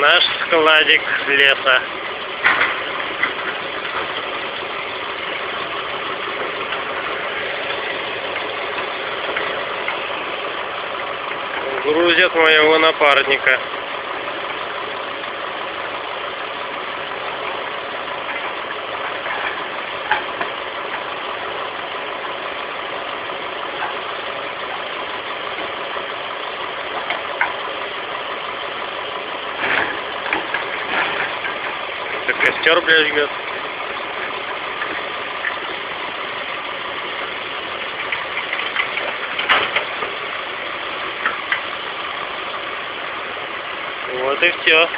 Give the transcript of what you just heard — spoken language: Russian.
Наш складик леса. Грузят моего напарника. Костер, блядь, жгет. Вот и все.